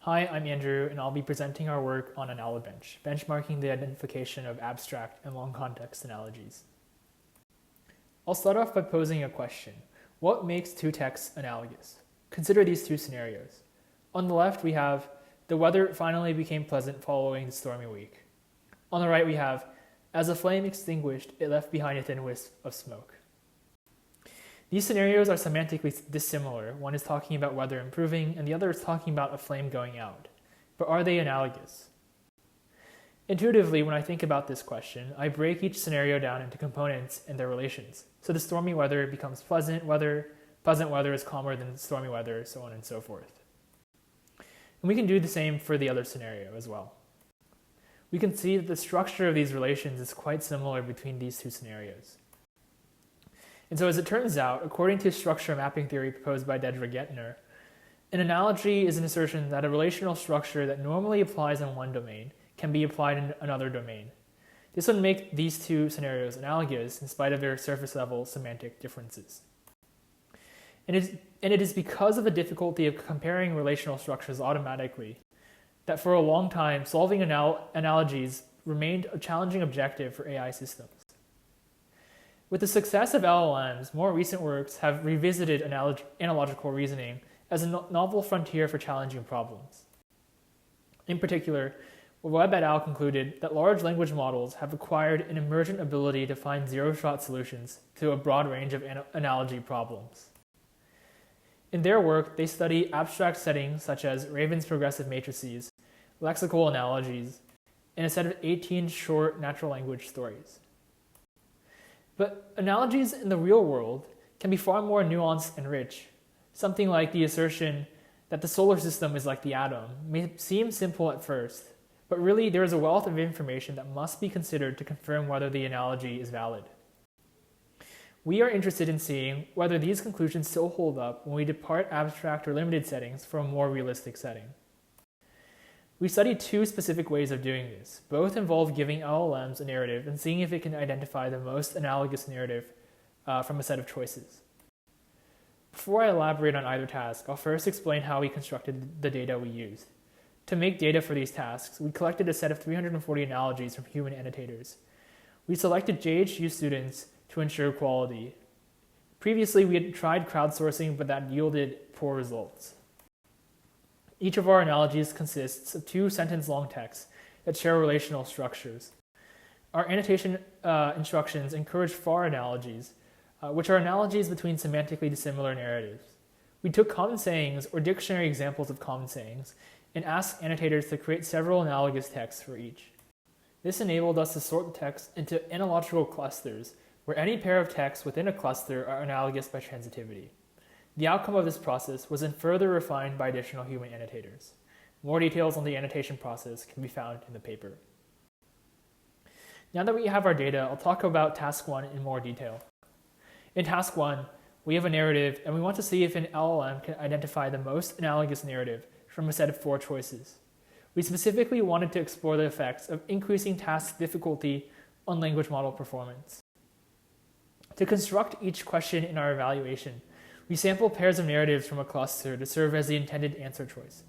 Hi, I'm Andrew, and I'll be presenting our work on AnaloBench, benchmarking the identification of abstract and long context analogies. I'll start off by posing a question. What makes two texts analogous? Consider these two scenarios. On the left, we have the weather finally became pleasant following the stormy week. On the right, we have as a flame extinguished, it left behind a thin wisp of smoke. These scenarios are semantically dissimilar. One is talking about weather improving, and the other is talking about a flame going out. But are they analogous? Intuitively, when I think about this question, I break each scenario down into components and their relations. So the stormy weather becomes pleasant weather is calmer than stormy weather, so on and so forth. And we can do the same for the other scenario as well. We can see that the structure of these relations is quite similar between these two scenarios. And so as it turns out, according to structure mapping theory proposed by Dedra-Gettner, an analogy is an assertion that a relational structure that normally applies in one domain can be applied in another domain. This would make these two scenarios analogous in spite of their surface level semantic differences. And it is because of the difficulty of comparing relational structures automatically that for a long time solving analogies remained a challenging objective for AI systems. With the success of LLMs, more recent works have revisited analogical reasoning as a novel frontier for challenging problems. In particular, Webb et al. Concluded that large language models have acquired an emergent ability to find zero-shot solutions to a broad range of analogy problems. In their work, they study abstract settings such as Raven's progressive matrices, lexical analogies, and a set of 18 short natural language stories. But analogies in the real world can be far more nuanced and rich. Something like the assertion that the solar system is like the atom may seem simple at first, but really there is a wealth of information that must be considered to confirm whether the analogy is valid. We are interested in seeing whether these conclusions still hold up when we depart abstract or limited settings for a more realistic setting. We studied two specific ways of doing this. Both involve giving LLMs a narrative and seeing if it can identify the most analogous narrative from a set of choices. Before I elaborate on either task, I'll first explain how we constructed the data we used. To make data for these tasks, we collected a set of 340 analogies from human annotators. We selected JHU students to ensure quality. Previously, we had tried crowdsourcing, but that yielded poor results. Each of our analogies consists of two sentence-long texts that share relational structures. Our annotation instructions encourage FAR analogies, which are analogies between semantically dissimilar narratives. We took common sayings or dictionary examples of common sayings and asked annotators to create several analogous texts for each. This enabled us to sort the text into analogical clusters, where any pair of texts within a cluster are analogous by transitivity. The outcome of this process was then further refined by additional human annotators. More details on the annotation process can be found in the paper. Now that we have our data, I'll talk about task 1 in more detail. In task 1, we have a narrative and we want to see if an LLM can identify the most analogous narrative from a set of 4 choices. We specifically wanted to explore the effects of increasing task difficulty on language model performance. To construct each question in our evaluation, we sample pairs of narratives from a cluster to serve as the intended answer choice,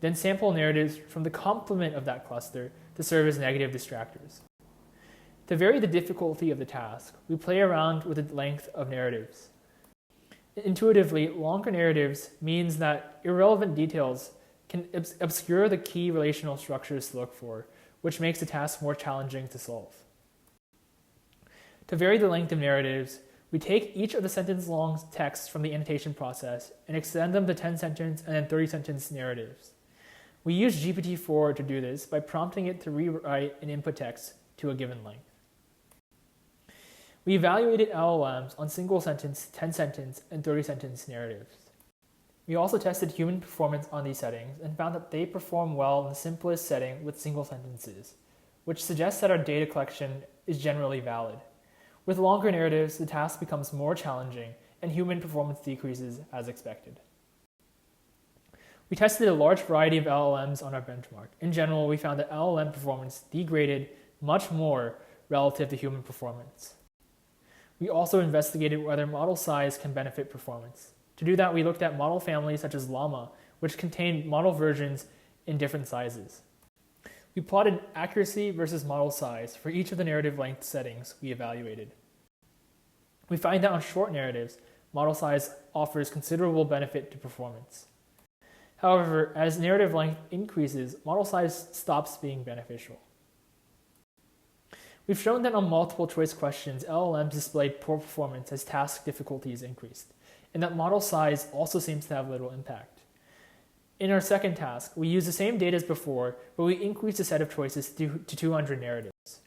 then sample narratives from the complement of that cluster to serve as negative distractors. To vary the difficulty of the task, we play around with the length of narratives. Intuitively, longer narratives means that irrelevant details can obscure the key relational structures to look for, which makes the task more challenging to solve. To vary the length of narratives, we take each of the sentence-long texts from the annotation process and extend them to 10-sentence and then 30-sentence narratives. We use GPT-4 to do this by prompting it to rewrite an input text to a given length. We evaluated LLMs on single-sentence, 10-sentence, and 30-sentence narratives. We also tested human performance on these settings and found that they perform well in the simplest setting with single sentences, which suggests that our data collection is generally valid. With longer narratives, the task becomes more challenging and human performance decreases as expected. We tested a large variety of LLMs on our benchmark. In general, we found that LLM performance degraded much more relative to human performance. We also investigated whether model size can benefit performance. To do that, we looked at model families such as Llama, which contained model versions in different sizes. We plotted accuracy versus model size for each of the narrative length settings we evaluated. We find that on short narratives, model size offers considerable benefit to performance. However, as narrative length increases, model size stops being beneficial. We've shown that on multiple choice questions, LLMs displayed poor performance as task difficulties increased, and that model size also seems to have little impact. In our second task, we used the same data as before, but we increased the set of choices to 200 narratives.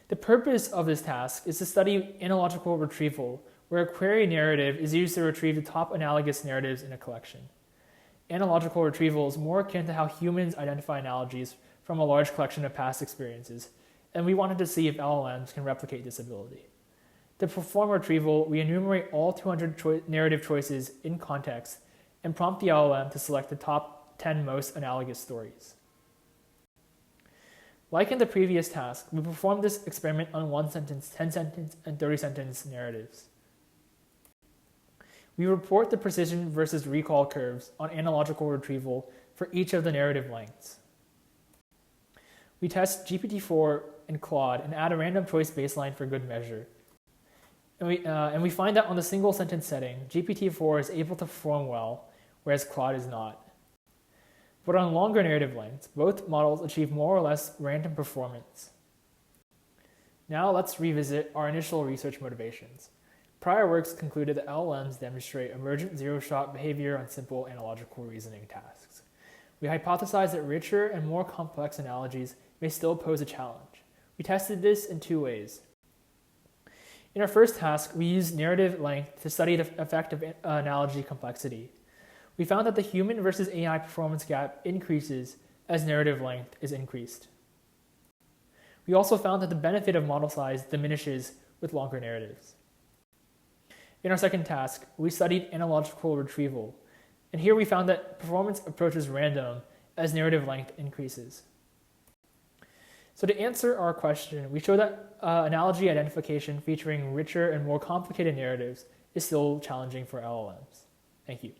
The purpose of this task is to study analogical retrieval, where a query narrative is used to retrieve the top analogous narratives in a collection. Analogical retrieval is more akin to how humans identify analogies from a large collection of past experiences, and we wanted to see if LLMs can replicate this ability. To perform retrieval, we enumerate all 200 narrative choices in context and prompt the LLM to select the top 10 most analogous stories. Like in the previous task, we performed this experiment on 1 sentence, 10 sentence, and 30 sentence narratives. We report the precision versus recall curves on analogical retrieval for each of the narrative lengths. We test GPT-4 and Claude and add a random choice baseline for good measure. And we find that on the single sentence setting, GPT-4 is able to perform well, whereas Claude is not. But on longer narrative lengths, both models achieve more or less random performance. Now let's revisit our initial research motivations. Prior works concluded that LLMs demonstrate emergent zero-shot behavior on simple analogical reasoning tasks. We hypothesized that richer and more complex analogies may still pose a challenge. We tested this in 2 ways. In our first task, we used narrative length to study the effect of analogy complexity. We found that the human versus AI performance gap increases as narrative length is increased. We also found that the benefit of model size diminishes with longer narratives. In our second task, we studied analogical retrieval, and here we found that performance approaches random as narrative length increases. So to answer our question, we show that analogy identification featuring richer and more complicated narratives is still challenging for LLMs. Thank you.